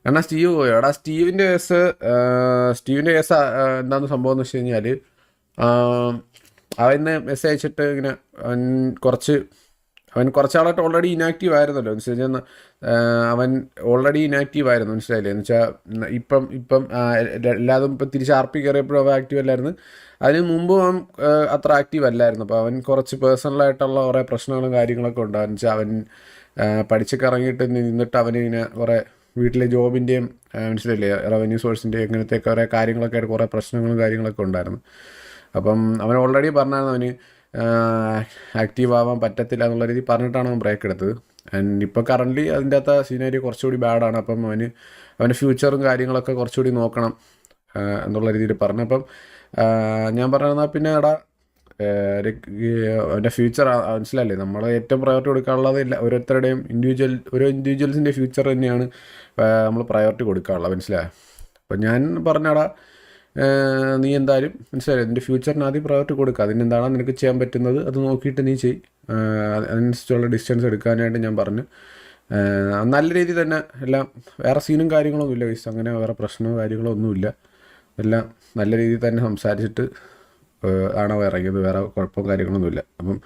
കാരണം സ്റ്റീവ് പോയോ എടാ. സ്റ്റീവിൻ്റെ കേസ് എന്താണെന്ന് സംഭവം എന്ന് വെച്ച് കഴിഞ്ഞാൽ അവന് മെസ്സേജ് അയച്ചിട്ട് ഇങ്ങനെ അവൻ കുറച്ച് അവൻ കുറച്ചാളായിട്ട് ഓൾറെഡി ഇനാക്റ്റീവ് ആയിരുന്നല്ലോ എന്ന് വെച്ച് കഴിഞ്ഞാൽ അവൻ ഓൾറെഡി ഇനാക്റ്റീവ് ആയിരുന്നു, മനസ്സിലായില്ലേ? എന്ന് വെച്ചാൽ ഇപ്പം എല്ലാതും ഇപ്പം തിരിച്ച് ആർ പി കയറിയപ്പോഴും അവൻ ആക്റ്റീവ് അല്ലായിരുന്നു. അതിന് മുമ്പ് അവൻ അത്ര ആക്റ്റീവ് അല്ലായിരുന്നു. അപ്പോൾ അവൻ കുറച്ച് പേഴ്സണലായിട്ടുള്ള കുറേ പ്രശ്നങ്ങളും കാര്യങ്ങളൊക്കെ ഉണ്ട്. എന്ന് വെച്ചാൽ അവൻ പഠിച്ചൊക്കെ ഇറങ്ങിയിട്ട് നിന്നിട്ട് അവനിങ്ങനെ കുറേ വീട്ടിലെ ജോബിൻ്റെയും മനസ്സിലായില്ലേ റവന്യൂ സോഴ്സിൻ്റെയും അങ്ങനത്തെ കുറേ കാര്യങ്ങളൊക്കെ ആയിട്ട് കുറേ പ്രശ്നങ്ങളും കാര്യങ്ങളൊക്കെ ഉണ്ടായിരുന്നു. അപ്പം അവൻ ഓൾറെഡി പറഞ്ഞായിരുന്നു അവന് ആക്റ്റീവ് ആവാൻ പറ്റത്തില്ല എന്നുള്ള രീതി പറഞ്ഞിട്ടാണ് അവൻ ബ്രേക്ക് എടുത്തത്. ആൻഡ് ഇപ്പോൾ കറൻ്റ്ലി അതിൻ്റെ അകത്ത് സീനറി കുറച്ചുകൂടി ബാഡാണ്. അപ്പം അവൻ്റെ ഫ്യൂച്ചറും കാര്യങ്ങളൊക്കെ കുറച്ചുകൂടി നോക്കണം എന്നുള്ള രീതിയിൽ പറഞ്ഞു. അപ്പം ഞാൻ പറഞ്ഞാൽ പിന്നെ എടാ അവൻ്റെ ഫ്യൂച്ചർ മനസ്സിലല്ലേ, നമ്മൾ ഏറ്റവും പ്രയോറിറ്റി കൊടുക്കാനുള്ളത് ഓരോരുത്തരുടെയും ഓരോ ഇൻഡിവിജ്വൽസിൻ്റെ ഫ്യൂച്ചർ തന്നെയാണ് നമ്മൾ പ്രയോറിറ്റി കൊടുക്കാനുള്ളത്, മനസ്സിലായോ? അപ്പം ഞാൻ പറഞ്ഞടാ നീ എന്തായാലും മനസ്സിലായി നിൻ്റെ ഫ്യൂച്ചറിന് ആദ്യം പ്രയോറിറ്റി കൊടുക്കുക. അതിനെന്താണോ നിനക്ക് ചെയ്യാൻ പറ്റുന്നത് അത് നോക്കിയിട്ട് നീ ചെയ്. അതിനനുസരിച്ചുള്ള ഡിസ്റ്റൻസ് എടുക്കാനായിട്ട് ഞാൻ പറഞ്ഞു. നല്ല രീതിയിൽ തന്നെ എല്ലാം, വേറെ സീനും കാര്യങ്ങളൊന്നും ഇല്ല ഗൈസ്, അങ്ങനെ വേറെ പ്രശ്നമോ കാര്യങ്ങളോ ഒന്നുമില്ല. എല്ലാം നല്ല രീതിയിൽ തന്നെ സംസാരിച്ചിട്ട് ആണോ ഇറങ്ങിയത്, വേറെ കുഴപ്പവും കാര്യങ്ങളൊന്നുമില്ല. അപ്പം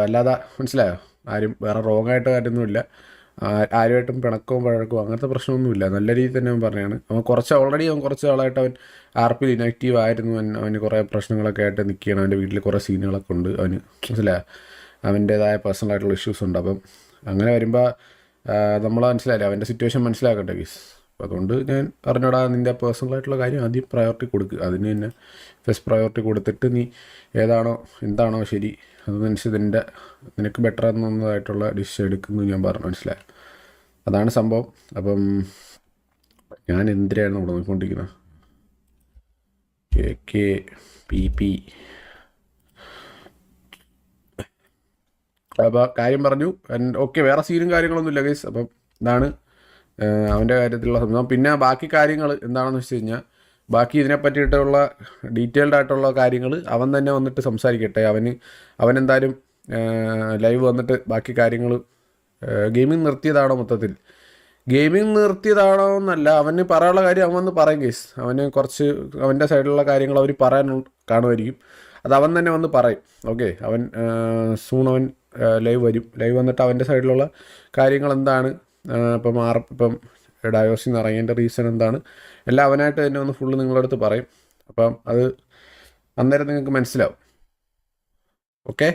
അല്ലാതെ മനസ്സിലായോ, ആരും വേറെ റോങ് ആയിട്ട് കാര്യമൊന്നുമില്ല. ആരുമായിട്ടും പിണക്കവും വഴക്കവും അങ്ങനത്തെ പ്രശ്നമൊന്നുമില്ല. നല്ല രീതിയിൽ തന്നെ അവൻ പറഞ്ഞാണ്. അവൻ കുറച്ച് ആളായിട്ട് അവൻ ആർ പിയിൽ ഇനാക്റ്റീവ് ആയിരുന്നു. അവന് കുറേ പ്രശ്നങ്ങളൊക്കെ ആയിട്ട് നിൽക്കുകയാണ്. അവൻ്റെ വീട്ടിൽ കുറേ സീനുകളൊക്കെ ഉണ്ട്. അവന് മനസ്സിലായോ, അവൻ്റേതായ പേഴ്സണലായിട്ടുള്ള ഇഷ്യൂസ് ഉണ്ട്. അപ്പം അങ്ങനെ വരുമ്പോൾ നമ്മൾ മനസ്സിലായില്ലേ അവൻ്റെ സിറ്റുവേഷൻ മനസ്സിലാക്കട്ടെ ഗീസ്. അപ്പോൾ അതുകൊണ്ട് ഞാൻ പറഞ്ഞോടാ, നിൻ്റെ പേഴ്സണലായിട്ടുള്ള കാര്യം ആദ്യം പ്രയോറിറ്റി കൊടുക്കുക. അതിന് തന്നെ ഫസ്റ്റ് പ്രയോറിറ്റി കൊടുത്തിട്ട് നീ എന്താണോ ശരി അതനുസരിച്ച് നിനക്ക് ബെറ്റർ എന്നതായിട്ടുള്ള ഡിസിഷൻ എടുക്കുന്നു ഞാൻ പറഞ്ഞു, മനസ്സിലായി? അതാണ് സംഭവം. അപ്പം ഞാൻ എന്തിനാണ് ഇവിടെ നോക്കിക്കൊണ്ടിരിക്കുന്നത്? KKPP അപ്പോൾ കാര്യം പറഞ്ഞു. ഓക്കെ, വേറെ സീനും കാര്യങ്ങളൊന്നും ഇല്ല ഗൈസ്. അപ്പം ഇതാണ് അവൻ്റെ കാര്യത്തിലുള്ള സംഭവം. പിന്നെ ബാക്കി കാര്യങ്ങൾ എന്താണെന്ന് വെച്ച് കഴിഞ്ഞാൽ, ബാക്കി ഇതിനെ പറ്റിയിട്ടുള്ള ഡീറ്റെയിൽഡ് ആയിട്ടുള്ള കാര്യങ്ങൾ അവൻ തന്നെ വന്നിട്ട് സംസാരിക്കട്ടെ. അവനെന്തായാലും ലൈവ് വന്നിട്ട് ബാക്കി കാര്യങ്ങൾ ഗെയിമിങ് നിർത്തിയതാണോ, മൊത്തത്തിൽ ഗെയിമിങ് നിർത്തിയതാണോ എന്നല്ല, അവന് പറയാനുള്ള കാര്യം അവൻ വന്ന് പറയും കേസ്. അവന് കുറച്ച് അവൻ്റെ സൈഡിലുള്ള കാര്യങ്ങൾ അവർ പറയാൻ കാണുമായിരിക്കും. അത് അവൻ തന്നെ വന്ന് പറയും. ഓക്കെ, അവൻ അവൻ ലൈവ് വരും. ലൈവ് വന്നിട്ട് അവൻ്റെ സൈഡിലുള്ള കാര്യങ്ങൾ എന്താണ്, ഇപ്പം ഡയോസിൽ നിന്ന് ഇറങ്ങിയതിൻ്റെ റീസൺ എന്താണ്, എല്ലാം അവനായിട്ട് തന്നെ ഒന്ന് ഫുള്ള് നിങ്ങളുടെ അടുത്ത് പറയും. അപ്പം അത് അന്നേരം നിങ്ങൾക്ക് മനസ്സിലാവും. ഓക്കെ.